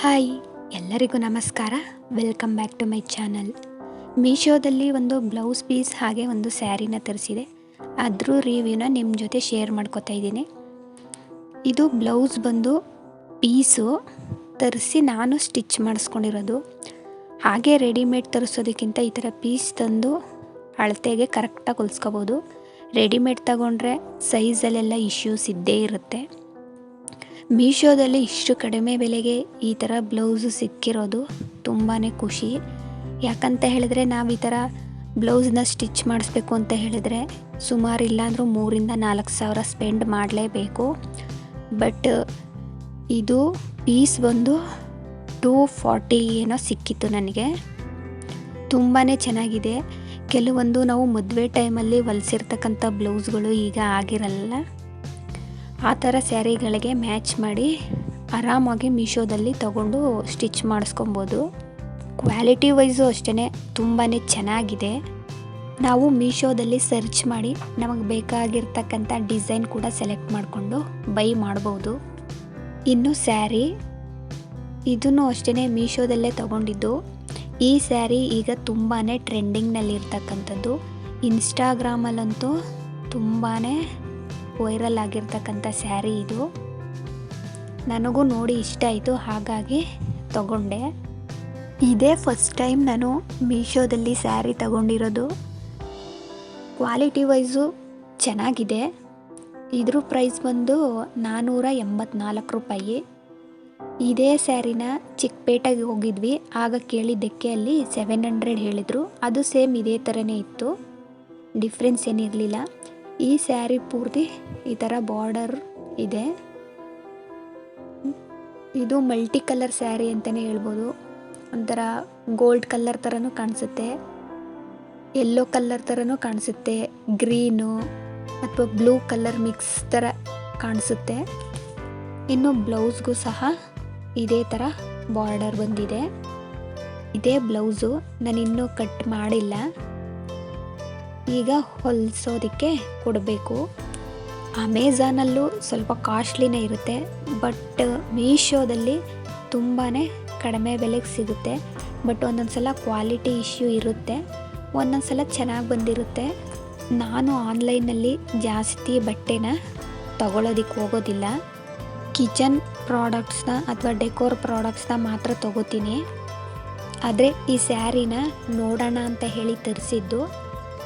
Hi, ಎಲ್ಲರಿಗೂ ನಮಸ್ಕಾರ. Welcome back to my channel. ಮೀಶೋದಲ್ಲಿ ಒಂದು ಬ್ಲೌಸ್ ಪೀಸ್ ಹಾಗೆ ಒಂದು ಸ್ಯಾರಿನ ತರಿಸಿದೆ. ಅದ್ರ ರಿವ್ಯೂನ ನಿಮ್ಮ ಜೊತೆ ಶೇರ್ ಮಾಡ್ಕೊತಾ ಇದ್ದೀನಿ. ಇದು ಬ್ಲೌಸ್ ಬಂದು ಪೀಸು ತರಿಸಿ ನಾನು ಸ್ಟಿಚ್ ಮಾಡಿಸ್ಕೊಂಡಿರೋದು. ಹಾಗೆ ರೆಡಿಮೇಡ್ ತರಿಸೋದಕ್ಕಿಂತ ಈ ಥರ ಪೀಸ್ ತಂದು ಅಳತೆಗೆ ಕರೆಕ್ಟಾಗಿ ಹೊಲಿಸ್ಕೋಬೋದು. ರೆಡಿಮೇಡ್ ತಗೊಂಡ್ರೆ ಸೈಜಲ್ಲೆಲ್ಲ ಇಶ್ಯೂಸ್ ಇದ್ದೇ ಇರುತ್ತೆ. ಮೀಶೋದಲ್ಲಿ ಇಷ್ಟು ಕಡಿಮೆ ಬೆಲೆಗೆ ಈ ಥರ ಬ್ಲೌಸು ಸಿಕ್ಕಿರೋದು ತುಂಬಾ ಖುಷಿ. ಯಾಕಂತ ಹೇಳಿದ್ರೆ ನಾವು ಈ ಥರ ಬ್ಲೌಸ್ನ ಸ್ಟಿಚ್ ಮಾಡಿಸ್ಬೇಕು ಅಂತ ಹೇಳಿದ್ರೆ ಸುಮಾರು ಇಲ್ಲಾಂದ್ರೂ 3,000-4,000 ಸಾವಿರ ಸ್ಪೆಂಡ್ ಮಾಡಲೇಬೇಕು. ಬಟ್ ಇದು ಪೀಸ್ ಬಂದು 240 ಏನೋ ಸಿಕ್ಕಿತ್ತು ನನಗೆ. ತುಂಬಾ ಚೆನ್ನಾಗಿದೆ. ಕೆಲವೊಂದು ನಾವು ಮದುವೆ ಟೈಮಲ್ಲಿ ಹೊಲಿಸಿರ್ತಕ್ಕಂಥ ಬ್ಲೌಸ್ಗಳು ಈಗ ಆಗಿರಲ್ಲ. ಆ ಥರ ಸ್ಯಾರಿಗಳಿಗೆ ಮ್ಯಾಚ್ ಮಾಡಿ ಆರಾಮಾಗಿ ಮೀಶೋದಲ್ಲಿ ತಗೊಂಡು ಸ್ಟಿಚ್ ಮಾಡಿಸ್ಕೊಬೋದು. ಕ್ವಾಲಿಟಿ ವೈಸು ಅಷ್ಟೇ ತುಂಬಾ ಚೆನ್ನಾಗಿದೆ. ನಾವು ಮೀಶೋದಲ್ಲಿ ಸರ್ಚ್ ಮಾಡಿ ನಮಗೆ ಬೇಕಾಗಿರ್ತಕ್ಕಂಥ ಡಿಸೈನ್ ಕೂಡ ಸೆಲೆಕ್ಟ್ ಮಾಡಿಕೊಂಡು ಬೈ ಮಾಡ್ಬೋದು. ಇನ್ನು ಸ್ಯಾರಿ ಇದನ್ನು ಅಷ್ಟೇ ಮೀಶೋದಲ್ಲೇ ತಗೊಂಡಿದ್ದು. ಈ ಸ್ಯಾರಿ ಈಗ ತುಂಬಾ ಟ್ರೆಂಡಿಂಗ್ನಲ್ಲಿರ್ತಕ್ಕಂಥದ್ದು. ಇನ್ಸ್ಟಾಗ್ರಾಮಲ್ಲಂತೂ ತುಂಬಾ ವೈರಲ್ ಆಗಿರ್ತಕ್ಕಂಥ ಸ್ಯಾರಿ ಇದು. ನನಗೂ ನೋಡಿ ಇಷ್ಟ ಆಯಿತು, ಹಾಗಾಗಿ ತಗೊಂಡೆ. ಇದೇ ಫಸ್ಟ್ ಟೈಮ್ ನಾನು ಮೀಶೋದಲ್ಲಿ ಸ್ಯಾರಿ ತಗೊಂಡಿರೋದು. ಕ್ವಾಲಿಟಿ ವೈಸು ಚೆನ್ನಾಗಿದೆ. ಇದ್ರ ಪ್ರೈಸ್ ಬಂದು 484 ರೂಪಾಯಿ. ಇದೇ ಸ್ಯಾರಿನ ಚಿಕ್ಕಪೇಟೆಗೆ ಹೋಗಿದ್ವಿ. ಆಗ ಕೇಳಿದ್ದಕ್ಕೆ ಅಲ್ಲಿ 700 ಹೇಳಿದರು. ಅದು ಸೇಮ್ ಇದೇ ಥರನೇ ಇತ್ತು, ಡಿಫ್ರೆನ್ಸ್ ಏನಿರಲಿಲ್ಲ. ಈ ಸ್ಯಾರಿ ಪೂರ್ತಿ ಈ ಥರ ಬಾರ್ಡರ್ ಇದೆ. ಇದು ಮಲ್ಟಿ ಕಲರ್ ಸ್ಯಾರಿ ಅಂತಲೇ ಹೇಳ್ಬೋದು. ಒಂಥರ ಗೋಲ್ಡ್ ಕಲರ್ ಥರನೂ ಕಾಣಿಸುತ್ತೆ, ಯೆಲ್ಲೋ ಕಲರ್ ಥರನೂ ಕಾಣಿಸುತ್ತೆ, ಗ್ರೀನು ಅಥವಾ ಬ್ಲೂ ಕಲರ್ ಮಿಕ್ಸ್ ಥರ ಕಾಣಿಸುತ್ತೆ. ಇನ್ನು ಬ್ಲೌಸ್ಗೂ ಸಹ ಇದೇ ಥರ ಬಾರ್ಡರ್ ಬಂದಿದೆ. ಇದೇ ಬ್ಲೌಸು. ನಾನು ಇನ್ನೂ ಕಟ್ ಮಾಡಿಲ್ಲ, ಈಗ ಹೊಲಿಸೋದಕ್ಕೆ ಕೊಡಬೇಕು. ಅಮೆಝಾನಲ್ಲೂ ಸ್ವಲ್ಪ ಕಾಸ್ಟ್ಲಿನೇ ಇರುತ್ತೆ, ಬಟ್ ಮೀಶೋದಲ್ಲಿ ತುಂಬಾ ಕಡಿಮೆ ಬೆಲೆಗೆ ಸಿಗುತ್ತೆ. ಬಟ್ ಒಂದೊಂದು ಸಲ ಕ್ವಾಲಿಟಿ ಇಶ್ಯೂ ಇರುತ್ತೆ, ಒಂದೊಂದು ಸಲ ಚೆನ್ನಾಗಿ ಬಂದಿರುತ್ತೆ. ನಾನು ಆನ್ಲೈನಲ್ಲಿ ಜಾಸ್ತಿ ಬಟ್ಟೆನ ತಗೊಳ್ಳೋದಕ್ಕೆ ಹೋಗೋದಿಲ್ಲ. ಕಿಚನ್ ಪ್ರಾಡಕ್ಟ್ಸ್ನ ಅಥವಾ ಡೆಕೋರ್ ಪ್ರಾಡಕ್ಟ್ಸ್ನ ಮಾತ್ರ ತಗೋತೀನಿ. ಆದರೆ ಈ ಸ್ಯಾರಿನ ನೋಡೋಣ ಅಂತ ಹೇಳಿ ತರಿಸಿದ್ದು.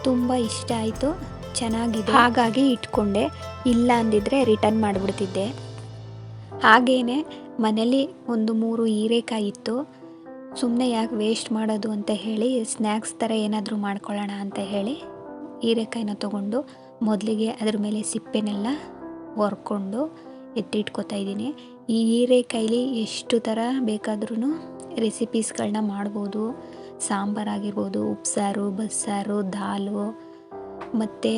ತುಂಬ ಇಷ್ಟ ಆಯಿತು, ಚೆನ್ನಾಗಿದೆ, ಹಾಗಾಗಿ ಇಟ್ಕೊಂಡೆ. ಇಲ್ಲ ಅಂದಿದ್ರೆ ರಿಟರ್ನ್ ಮಾಡಿಬಿಡ್ತಿದ್ದೆ. ಹಾಗೇ ಮನೇಲಿ ಒಂದು 3 ಹೀರೆಕಾಯಿ ಇತ್ತು. ಸುಮ್ಮನೆ ಯಾಕೆ ವೇಸ್ಟ್ ಮಾಡೋದು ಅಂತ ಹೇಳಿ ಸ್ನ್ಯಾಕ್ಸ್ ಥರ ಏನಾದರೂ ಮಾಡ್ಕೊಳ್ಳೋಣ ಅಂತ ಹೇಳಿ ಹೀರೆಕಾಯಿನ ತೊಗೊಂಡು ಮೊದಲಿಗೆ ಅದ್ರ ಮೇಲೆ ಸಿಪ್ಪೆನೆಲ್ಲ ಹೊರ್ಕೊಂಡು ಎತ್ತಿಟ್ಕೊತಾ ಇದ್ದೀನಿ. ಈ ಹೀರೆಕಾಯಿಲಿ ಎಷ್ಟು ಥರ ಬೇಕಾದ್ರೂ ರೆಸಿಪೀಸ್ಗಳನ್ನ ಮಾಡ್ಬೋದು. ಸಾಂಬಾರಾಗಿರ್ಬೋದು, ಉಪ್ಸಾರು, ಬಸ್ಸಾರು, ದಾಲು ಮತ್ತು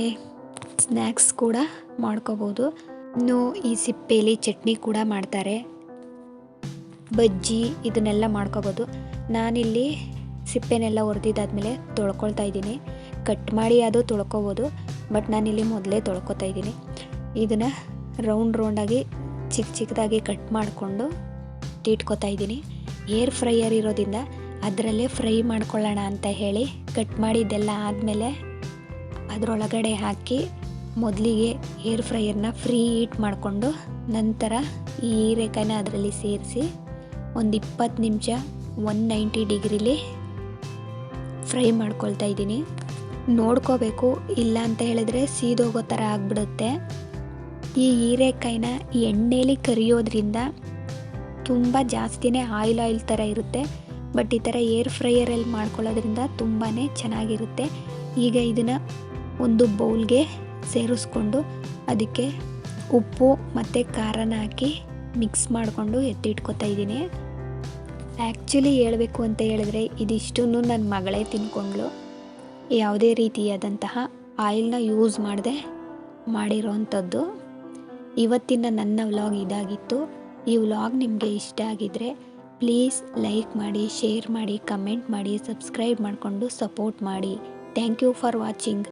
ಸ್ನ್ಯಾಕ್ಸ್ ಕೂಡ ಮಾಡ್ಕೋಬೋದು. ಇನ್ನು ಈ ಸಿಪ್ಪೆಯಲ್ಲಿ ಚಟ್ನಿ ಕೂಡ ಮಾಡ್ತಾರೆ, ಬಜ್ಜಿ ಇದನ್ನೆಲ್ಲ ಮಾಡ್ಕೋಬೋದು. ನಾನಿಲ್ಲಿ ಸಿಪ್ಪೆನೆಲ್ಲ ಹೊಡೆದಿದ್ದಾದ್ಮೇಲೆ ತೊಳ್ಕೊಳ್ತಾ ಇದ್ದೀನಿ. ಕಟ್ ಮಾಡಿ ಅದು ತೊಳ್ಕೊಬೋದು, ಬಟ್ ನಾನಿಲ್ಲಿ ಮೊದಲೇ ತೊಳ್ಕೊತಾ ಇದ್ದೀನಿ. ಇದನ್ನು ರೌಂಡಾಗಿ ಚಿಕ್ಕದಾಗಿ ಕಟ್ ಮಾಡಿಕೊಂಡು ಇಟ್ಕೊತಾ ಇದ್ದೀನಿ. ಏರ್ ಫ್ರೈಯರ್ ಇರೋದ್ರಿಂದ ಅದರಲ್ಲೇ ಫ್ರೈ ಮಾಡ್ಕೊಳ್ಳೋಣ ಅಂತ ಹೇಳಿ ಕಟ್ ಮಾಡಿದ್ದೆಲ್ಲ ಆದಮೇಲೆ ಅದರೊಳಗಡೆ ಹಾಕಿ ಮೊದಲಿಗೆ ಏರ್ ಫ್ರೈಯರ್ನ ಫ್ರೀ ಹೀಟ್ ಮಾಡಿಕೊಂಡು ನಂತರ ಈ ಹೀರೆಕಾಯಿನ ಅದರಲ್ಲಿ ಸೇರಿಸಿ ಒಂದು 20 ನಿಮಿಷ 190 ಡಿಗ್ರಿಲಿ ಫ್ರೈ ಮಾಡ್ಕೊಳ್ತಾ ಇದ್ದೀನಿ. ನೋಡ್ಕೋಬೇಕು, ಇಲ್ಲ ಅಂತ ಹೇಳಿದ್ರೆ ಸೀದೋಗೋ ಥರ ಆಗಿಬಿಡುತ್ತೆ. ಈ ಹೀರೆಕಾಯಿನ ಎಣ್ಣೆಲಿ ಕರಿಯೋದ್ರಿಂದ ತುಂಬ ಜಾಸ್ತಿನೇ ಆಯಿಲ್ ಥರ ಇರುತ್ತೆ. ಬಟ್ ಈ ಥರ ಏರ್ ಫ್ರೈಯರಲ್ಲಿ ಮಾಡ್ಕೊಳ್ಳೋದ್ರಿಂದ ತುಂಬಾ ಚೆನ್ನಾಗಿರುತ್ತೆ. ಈಗ ಇದನ್ನು ಒಂದು ಬೌಲ್ಗೆ ಸೇರಿಸ್ಕೊಂಡು ಅದಕ್ಕೆ ಉಪ್ಪು ಮತ್ತು ಖಾರನ ಹಾಕಿ ಮಿಕ್ಸ್ ಮಾಡಿಕೊಂಡು ಎತ್ತಿಟ್ಕೊತಾ ಇದ್ದೀನಿ. ಆ್ಯಕ್ಚುಲಿ ಹೇಳಬೇಕು ಅಂತ ಹೇಳಿದ್ರೆ ಇದಿಷ್ಟನ್ನು ನನ್ನ ಮಗಳೇ ತಿನ್ಕೊಂಡ್ಳು. ಯಾವುದೇ ರೀತಿಯಾದಂತಹ ಆಯಿಲ್ನ ಯೂಸ್ ಮಾಡದೆ ಮಾಡಿರೋವಂಥದ್ದು. ಇವತ್ತಿನ ನನ್ನ ವ್ಲಾಗ್ ಇದಾಗಿತ್ತು. ಈ ವ್ಲಾಗ್ ನಿಮಗೆ ಇಷ್ಟ ಆಗಿದ್ದರೆ ಪ್ಲೀಸ್ ಲೈಕ್ ಮಾಡಿ, ಶೇರ್ ಮಾಡಿ, ಕಮೆಂಟ್ ಮಾಡಿ, ಸಬ್ಸ್ಕ್ರೈಬ್ ಮಾಡಿಕೊಂಡು ಸಪೋರ್ಟ್ ಮಾಡಿ. Thank you for watching.